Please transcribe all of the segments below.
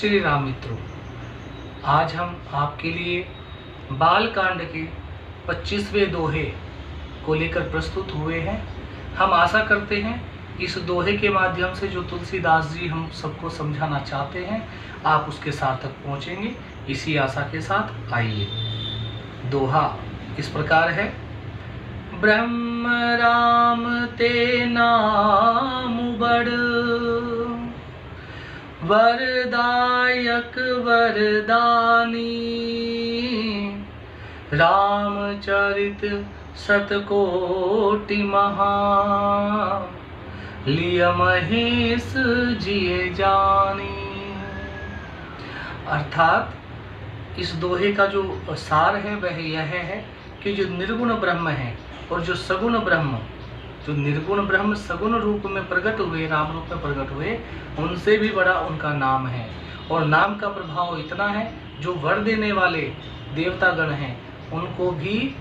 श्री राम मित्रों, आज हम आपके लिए बाल कांड के 25वें दोहे को लेकर प्रस्तुत हुए हैं। हम आशा करते हैं इस दोहे के माध्यम से जो तुलसीदास जी हम सबको समझाना चाहते हैं आप उसके सार्थक पहुंचेंगे। इसी आशा के साथ आइए। दोहा इस प्रकार है। ब्रह्म राम ते नाम बड़, वरदायक वरदानी, रामचरित सतकोटि महा, लिय महेश जिय जानी। अर्थात इस दोहे का जो सार है वह यह है कि जो निर्गुण ब्रह्म है और जो सगुण ब्रह्म, जो निर्गुण ब्रह्म सगुण रूप में प्रकट हुए, राम रूप में प्रकट हुए, उनसे भी बड़ा उनका नाम है। और नाम का प्रभाव इतना है जो वर देने वाले देवतागण हैं उनको भी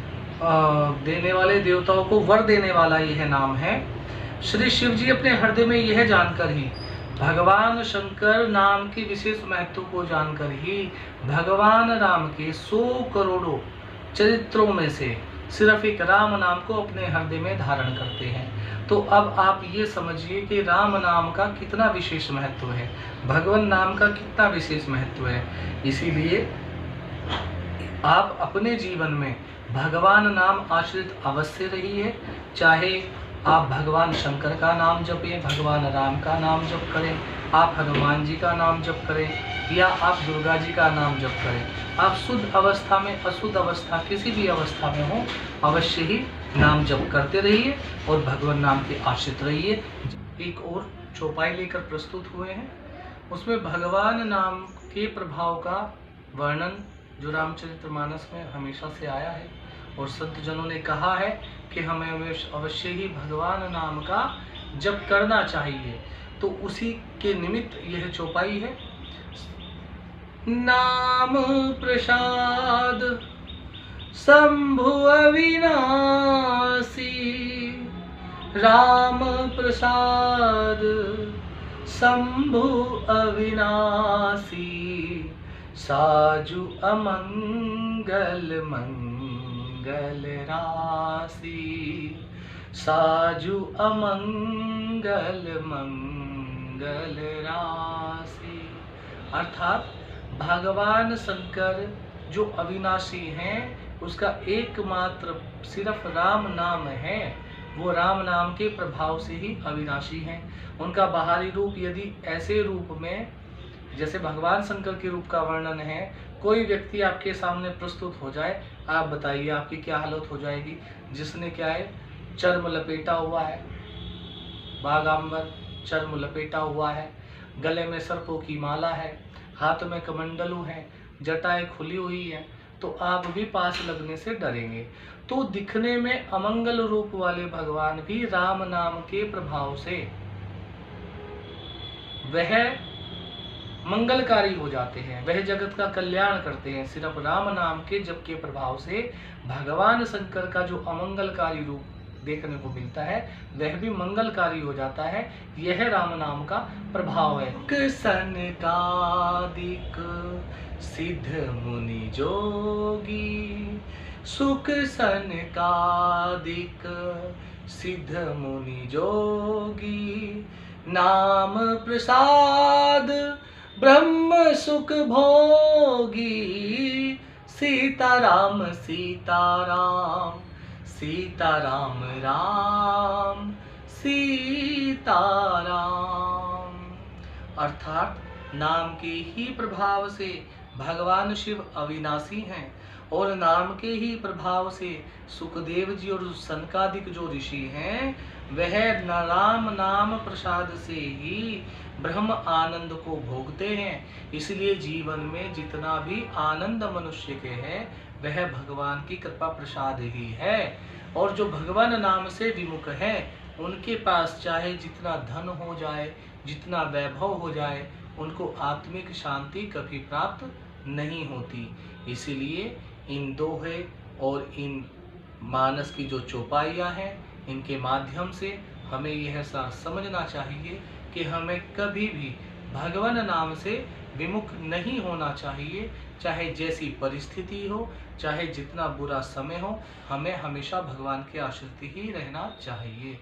देने वाले, देवताओं को वर देने वाला यह नाम है। श्री शिव जी अपने हृदय में यह जानकर ही, भगवान शंकर नाम के विशेष महत्व को जानकर ही भगवान राम के 100 करोड़ों चरित्रों में से सिर्फ एक राम नाम को अपने हृदय में धारण करते हैं। तो अब आप ये समझिए कि राम नाम का कितना विशेष महत्व है, भगवान नाम का कितना विशेष महत्व है। इसीलिए आप अपने जीवन में भगवान नाम आश्रित अवश्य रहिए। चाहे आप भगवान शंकर का नाम जपें, भगवान राम का नाम जप करें, आप हनुमान जी का नाम जप करें या आप दुर्गा जी का नाम जप करें। आप शुद्ध अवस्था में, अशुद्ध अवस्था, किसी भी अवस्था में हो, अवश्य ही नाम जप करते रहिए और भगवान नाम के आश्रित रहिए। एक और चौपाई लेकर प्रस्तुत हुए हैं, उसमें भगवान नाम के प्रभाव का वर्णन जो रामचरितमानस में हमेशा से आया है और संत जनों ने कहा है कि हमें अवश्य ही भगवान नाम का जप करना चाहिए। तो उसी के निमित्त यह चौपाई है। नाम प्रसाद शंभु अविनाशी, राम प्रसाद शंभु अविनाशी, साजु अमंगल मंगल राशि, साजु अमंगल मंगल राशि। अर्थात भगवान शंकर जो अविनाशी हैं उसका एकमात्र सिर्फ राम नाम है। वो राम नाम के प्रभाव से ही अविनाशी हैं। उनका बाहरी रूप यदि ऐसे रूप में जैसे भगवान शंकर के रूप का वर्णन है, कोई व्यक्ति आपके सामने प्रस्तुत हो जाए, आप बताइए आपकी क्या हालत हो जाएगी। जिसने क्या है, चर्म लपेटा हुआ है, बागांबर चर्म लपेटा हुआ है, गले में सर्पों की माला है, हाथ में कमंडलू है, जटाएं खुली हुई है, तो आप भी पास लगने से डरेंगे। तो दिखने में अमंगल रूप वाले भगवान भी राम नाम के प्रभाव से वह मंगलकारी हो जाते हैं, वह जगत का कल्याण करते हैं। सिर्फ राम नाम के जप के प्रभाव से भगवान शंकर का जो अमंगलकारी रूप देखने को मिलता है वह भी मंगलकारी हो जाता है। यह राम नाम का प्रभाव है। सनकादिक सिद्ध मुनि जोगी, सुख सनकादिक सिद्ध मुनि जोगी, नाम प्रसाद ब्रह्म सुख भोगी, सीताराम सीताराम सीताराम राम सीताराम। अर्थात नाम के ही प्रभाव से भगवान शिव अविनाशी हैं और नाम के ही प्रभाव से सुखदेव जी और सनकादिक जो ऋषि हैं वह राम नाम प्रसाद से ही ब्रह्म आनंद को भोगते हैं। इसलिए जीवन में जितना भी आनंद मनुष्य के है वह भगवान की कृपा प्रसाद ही है। और जो भगवान नाम से विमुख है उनके पास चाहे जितना धन हो जाए, जितना वैभव हो जाए, उनको आत्मिक शांति कभी प्राप्त नहीं होती। इसीलिए इन दोहे और इन मानस की जो चौपाइयाँ हैं इनके माध्यम से हमें यह समझना चाहिए कि हमें कभी भी भगवान नाम से विमुख नहीं होना चाहिए। चाहे जैसी परिस्थिति हो, चाहे जितना बुरा समय हो, हमें हमेशा भगवान के आश्रित ही रहना चाहिए।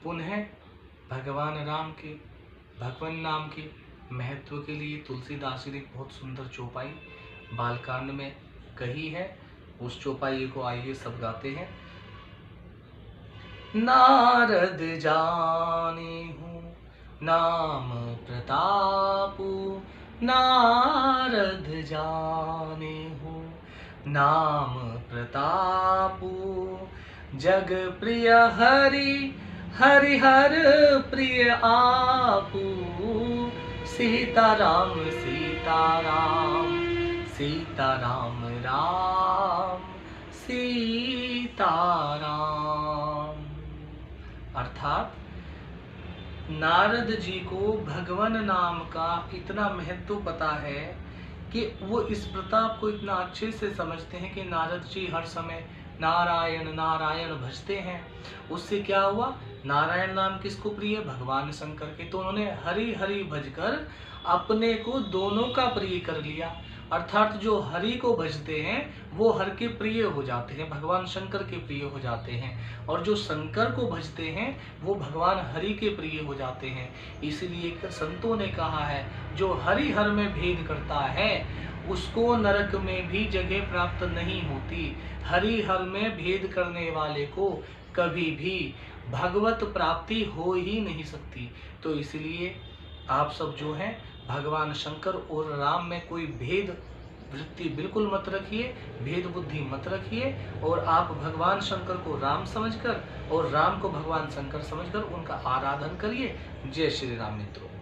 पुनः भगवान राम के भगवान नाम के महत्व के लिए तुलसीदास जी ने एक बहुत सुंदर चौपाई बालकांड में कही है। उस चौपाई को आइए सब गाते हैं। नारद जाने हूँ नाम प्रतापु, नारद जाने हूँ नाम प्रतापु, जग प्रिय हरि हरिहर प्रिय आपू, सीताराम सीताराम सीताराम राम सीताराम। अर्थात नारद जी को भगवान नाम का इतना महत्व पता है कि वो इस प्रताप को इतना अच्छे से समझते हैं कि नारद जी हर समय नारायण नारायण भजते हैं। उससे क्या हुआ, नारायण नाम किसको प्रिय, भगवान शंकर के, तो उन्होंने हरि हरि भजकर अपने को दोनों का प्रिय कर लिया। अर्थात जो हरि को भजते हैं वो हर के प्रिय हो जाते हैं, भगवान शंकर के प्रिय हो जाते हैं, और जो शंकर को भजते हैं वो भगवान हरि के प्रिय हो जाते हैं। इसलिए संतों ने कहा है, जो हरि हर में भेद करता है उसको नरक में भी जगह प्राप्त नहीं होती। हरि हर में भेद करने वाले को कभी भी भगवत प्राप्ति हो ही नहीं सकती। तो इसलिए आप सब जो हैं भगवान शंकर और राम में कोई भेद वृत्ति बिल्कुल मत रखिए, भेद बुद्धि मत रखिए, और आप भगवान शंकर को राम समझकर और राम को भगवान शंकर समझकर उनका आराधन करिए। जय श्री राम मित्रों।